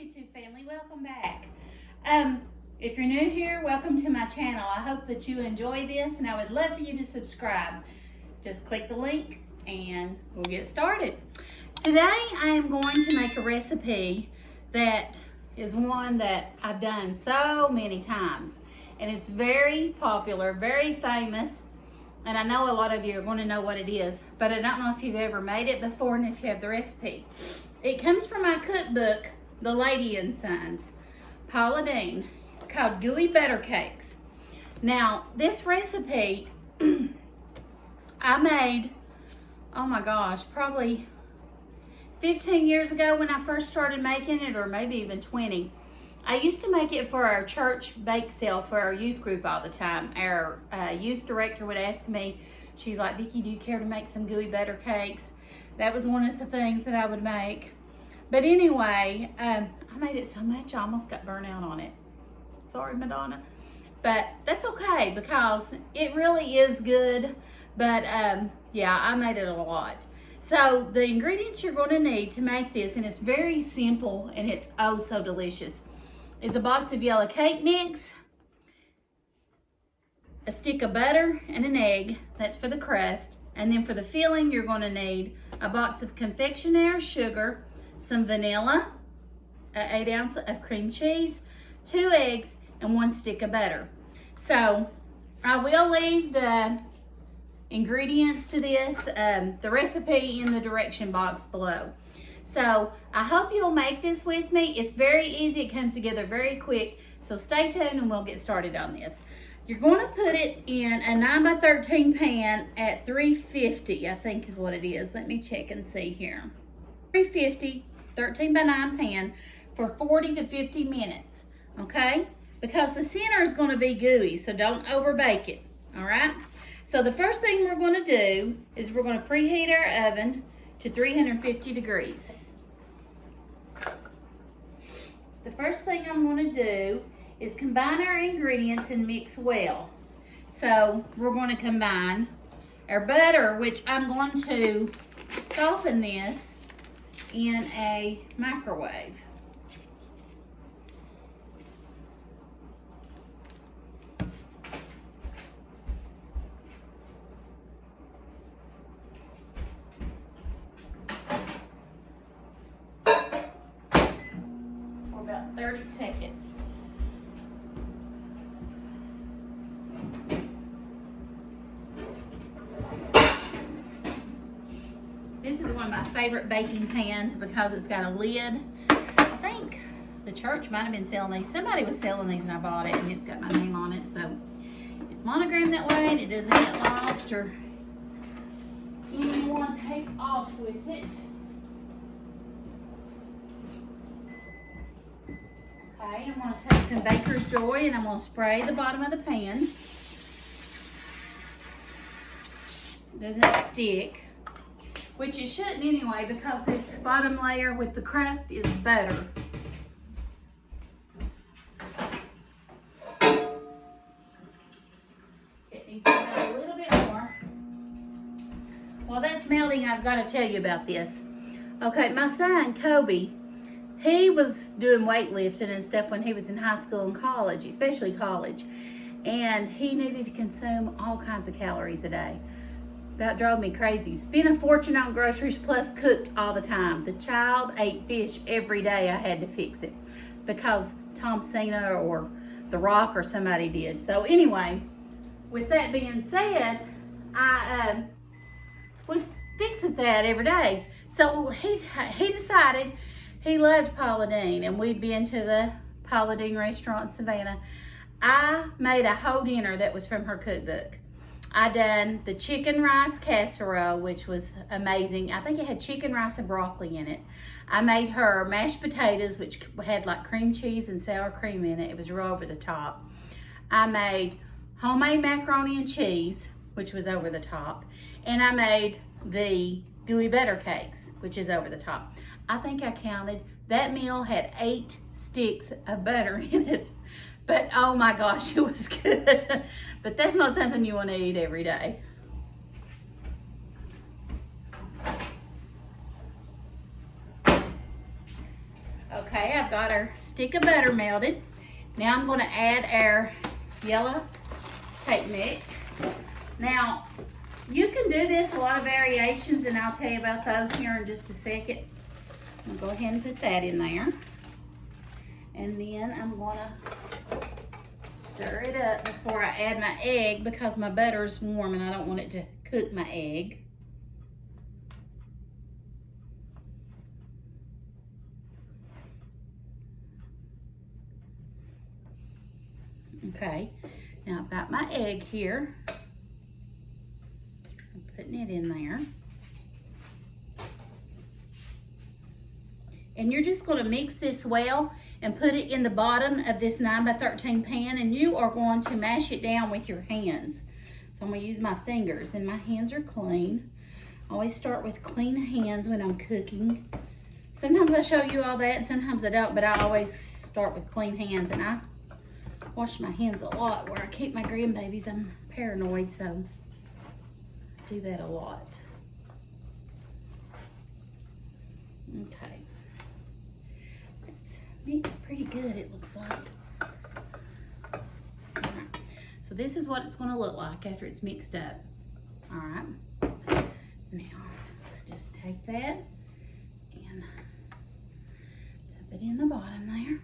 YouTube family, welcome back. If you're new here, welcome to my channel. I hope that you enjoy this and I would love for you to subscribe. Just click the link and we'll get started. Today I am going to make a recipe that is one that I've done so many times and it's very popular, very famous, and I know a lot of you are going to know what it is, but I don't know if you've ever made it before and if you have the recipe. It comes from my cookbook, The Lady and Sons, Paula Deen. It's called Gooey Butter Cakes. Now, this recipe I made, oh my gosh, probably 15 years ago when I first started making it, or maybe even 20. I used to make it for our church bake sale for our youth group all the time. Our youth director would ask me, she's like, Vickie, do you care to make some gooey butter cakes? That was one of the things that I would make. But anyway, I made it so much I almost got burnt out on it. Sorry, Madonna. But that's okay because it really is good. But yeah, I made it a lot. So the ingredients you're going to need to make this, and it's very simple and it's oh so delicious, is a box of yellow cake mix, a stick of butter, and an egg. That's for the crust. And then for the filling, you're going to need a box of confectioner's sugar, some vanilla, 8 ounces of cream cheese, 2 eggs, and 1 stick of butter. So I will leave the ingredients to this, the recipe in the direction box below. So I hope you'll make this with me. It's very easy. It comes together very quick. So stay tuned and we'll get started on this. You're going to put it in a 9x13 pan at 350, I think is what it is. Let me check and see here. 350, 13x9 pan for 40 to 50 minutes, okay? Because the center is going to be gooey, so don't overbake it, all right? So the first thing we're going to do is we're going to preheat our oven to 350 degrees. The first thing I'm going to do is combine our ingredients and mix well. So we're going to combine our butter, which I'm going to soften this in a microwave. For about 30 seconds. This is one of my favorite baking pans because it's got a lid. I think the church might have been selling these. Somebody was selling these and I bought it, and it's got my name on it. So it's monogrammed that way and it doesn't get lost or anyone take off with it. Okay, I'm going to take some Baker's Joy and I'm going to spray the bottom of the pan. It doesn't stick. Which it shouldn't anyway, because this bottom layer with the crust is butter. It needs to melt a little bit more. While that's melting, I've got to tell you about this. Okay, my son, Kobe, he was doing weightlifting and stuff when he was in high school and college, especially college. And he needed to consume all kinds of calories a day. That drove me crazy. Spent a fortune on groceries plus cooked all the time. The child ate fish every day. I had to fix it because Tom Cena or The Rock or somebody did. So anyway, with that being said, I would fix it that every day. So he decided he loved Paula Deen, and we'd been to the Paula Deen restaurant in Savannah. I made a whole dinner that was from her cookbook. I done the chicken rice casserole, which was amazing. I think it had chicken rice and broccoli in it. I made her mashed potatoes, which had like cream cheese and sour cream in it. It was real over the top. I made homemade macaroni and cheese, which was over the top. And I made the gooey butter cakes, which is over the top. I think I counted. That meal had 8 sticks of butter in it. But oh my gosh, it was good. But that's not something you want to eat every day. Okay, I've got our stick of butter melted. Now I'm gonna add our yellow cake mix. Now, you can do this, a lot of variations, and I'll tell you about those here in just a second. I'm gonna go ahead and put that in there. And then I'm gonna stir it up before I add my egg because my butter's warm and I don't want it to cook my egg. Okay, now I've got my egg here. I'm putting it in there. And you're just going to mix this well and put it in the bottom of this 9x13 pan, and you are going to mash it down with your hands. So I'm going to use my fingers, and my hands are clean. I always start with clean hands when I'm cooking. Sometimes I show you all that and sometimes I don't, but I always start with clean hands, and I wash my hands a lot where I keep my grandbabies. I'm paranoid, so I do that a lot. Okay. That's mixed pretty good, it looks like. All right. So this is what it's going to look like after it's mixed up. All right. Now, just take that and put it in the bottom there.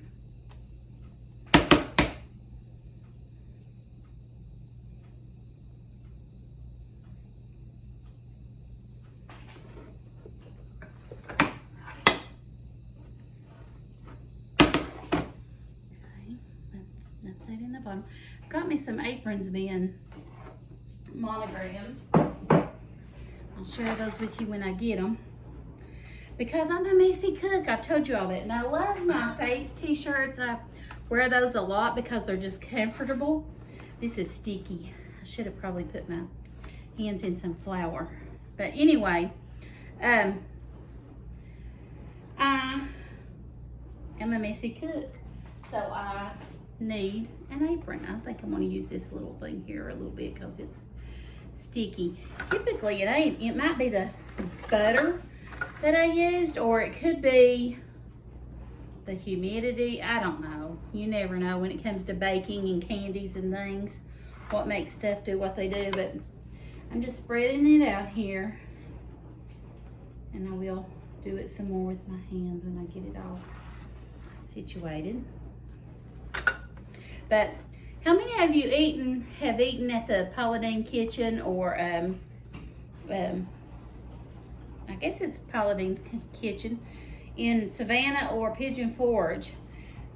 Bottom. Got me some aprons being monogrammed. I'll share those with you when I get them. Because I'm a messy cook, I've told you all that. And I love my Faith t-shirts. I wear those a lot because they're just comfortable. This is sticky. I should have probably put my hands in some flour. But anyway, I am a messy cook. So I need an apron. I think I'm going to use this little thing here a little bit because it's sticky. Typically it ain't. It might be the butter that I used, or it could be the humidity. I don't know. You never know when it comes to baking and candies and things what makes stuff do what they do. But I'm just spreading it out here, and I will do it some more with my hands when I get it all situated. But how many of you have eaten at the Paula Deen'S kitchen, or I guess it's Paula Deen'S kitchen in Savannah or Pigeon Forge?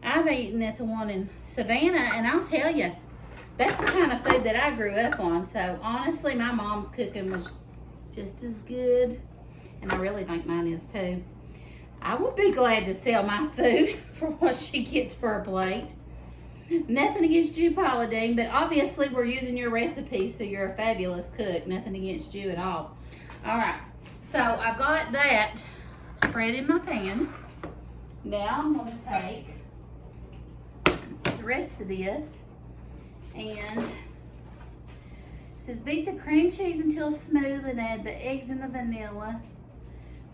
I've eaten at the one in Savannah, and I'll tell you, that's the kind of food that I grew up on. So honestly, my mom's cooking was just as good, and I really think mine is too. I would be glad to sell my food for what she gets for a plate. Nothing against you, Paula Deen, but obviously we're using your recipe, so you're a fabulous cook. Nothing against you at all. All right, so I've got that spread in my pan. Now I'm going to take the rest of this, and it says beat the cream cheese until smooth and add the eggs and the vanilla.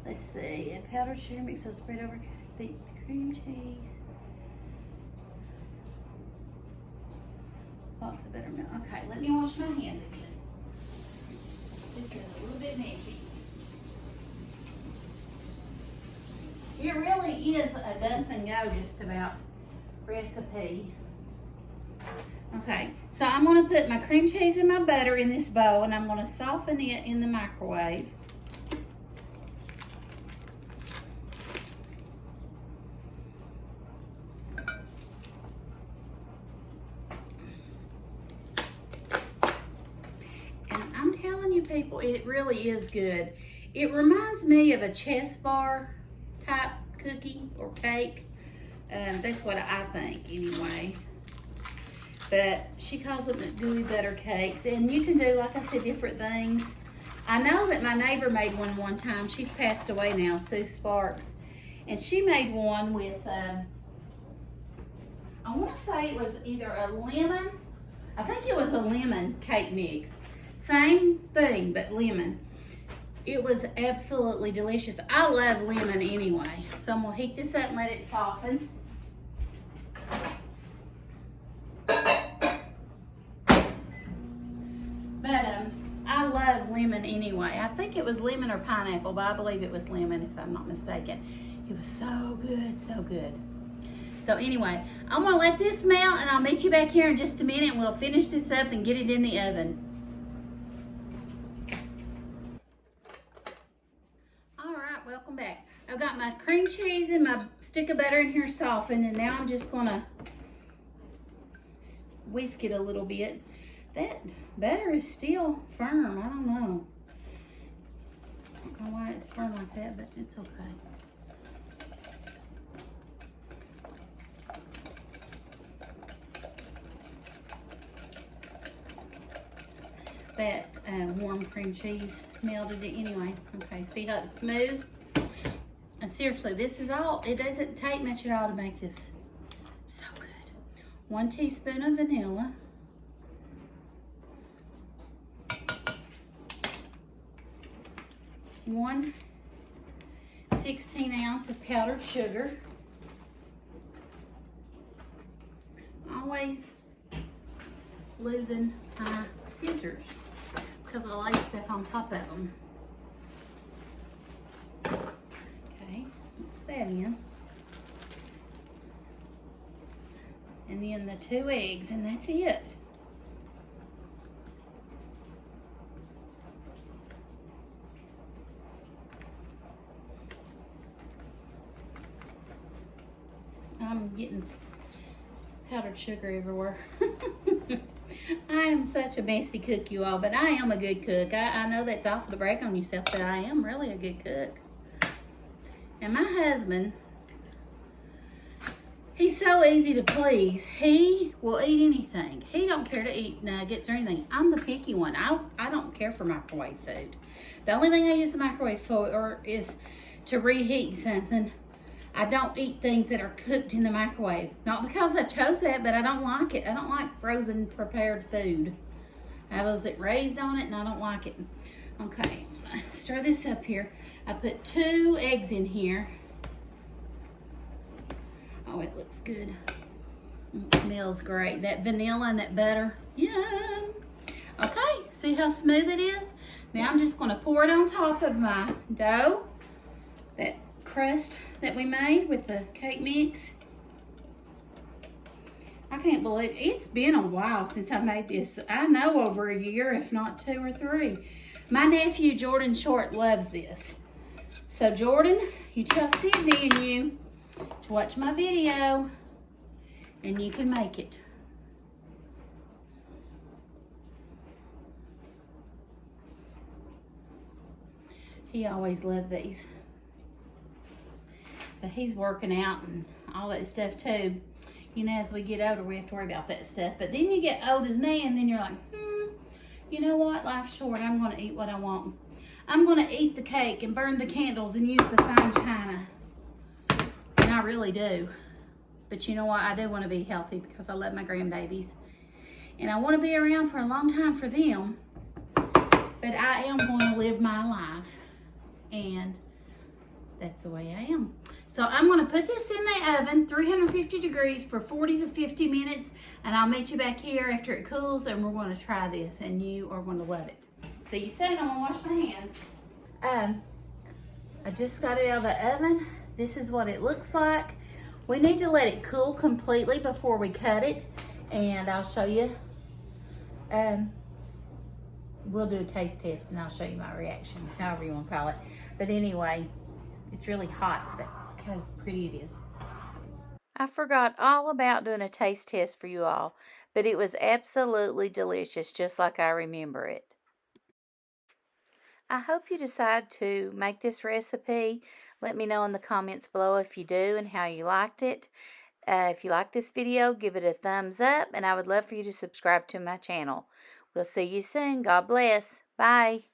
Let's see, a powdered sugar mix, so spread over, beat the cream cheese. Lots of buttermilk. Okay, let me wash my hands again. This is a little bit messy. It really is a dump and go just about recipe. Okay, so I'm going to put my cream cheese and my butter in this bowl, and I'm going to soften it in the microwave. People, it really is good. It reminds me of a Chess bar type cookie or cake. That's what I think anyway. But she calls them gooey butter cakes, and you can do, like I said, different things. I know that my neighbor made one time. She's passed away now, Sue Sparks, and she made one with I want to say it was either a lemon. I think it was a lemon cake mix. Same thing, but lemon. It was absolutely delicious. I love lemon anyway. So I'm gonna heat this up and let it soften. lemon anyway. I think it was lemon or pineapple, but I believe it was lemon if I'm not mistaken. It was so good, so good. So anyway, I'm gonna let this melt and I'll meet you back here in just a minute and we'll finish this up and get it in the oven. All right, welcome back. I've got my cream cheese and my stick of butter in here softened, and now I'm just gonna whisk it a little bit. That butter is still firm. I don't know. I don't know why it's firm like that, but it's okay. That warm cream cheese melted it anyway. Okay, see how it's smooth? And seriously, this is all, it doesn't take much at all to make this so good. 1 teaspoon of vanilla. 1 16-ounce of powdered sugar. Always losing my scissors because I lay stuff on top of them. Okay, mix that in. And then the 2 eggs, and that's it. I'm getting powdered sugar everywhere. I am such a messy cook, you all, but I am a good cook. I know that's awful to break on yourself, but I am really a good cook. And my husband, he's so easy to please. He will eat anything. He don't care to eat nuggets or anything. I'm the picky one. I don't care for microwave food. The only thing I use the microwave for is to reheat something. I don't eat things that are cooked in the microwave. Not because I chose that, but I don't like it. I don't like frozen prepared food. I was raised on it and I don't like it. Okay, I'm gonna stir this up here. I put 2 eggs in here. Oh, it looks good. It smells great. That vanilla and that butter, yum. Okay, see how smooth it is? Now I'm just gonna pour it on top of my dough. That crust that we made with the cake mix. I can't believe it's been a while since I made this. I know over a year, if not 2 or 3. My nephew Jordan Short loves this. So Jordan, you tell Sydney and you to watch my video and you can make it. He always loved these. But he's working out and all that stuff too. You know, as we get older, we have to worry about that stuff. But then you get old as me, and then you're like, you know what? Life's short. I'm going to eat what I want. I'm going to eat the cake and burn the candles and use the fine china. And I really do. But you know what? I do want to be healthy because I love my grandbabies. And I want to be around for a long time for them. But I am going to live my life. And that's the way I am. So I'm going to put this in the oven, 350 degrees for 40 to 50 minutes, and I'll meet you back here after it cools, and we're going to try this, and you are going to love it. See you soon. I'm going to wash my hands. I just got it out of the oven. This is what it looks like. We need to let it cool completely before we cut it, and I'll show you. We'll do a taste test, and I'll show you my reaction, however you want to call it. But anyway, it's really hot, but look how pretty it is. I forgot all about doing a taste test for you all, but it was absolutely delicious, just like I remember it. I hope you decide to make this recipe. Let me know in the comments below if you do and how you liked it. If you like this video, give it a thumbs up, and I would love for you to subscribe to my channel. We'll see you soon. God bless. Bye.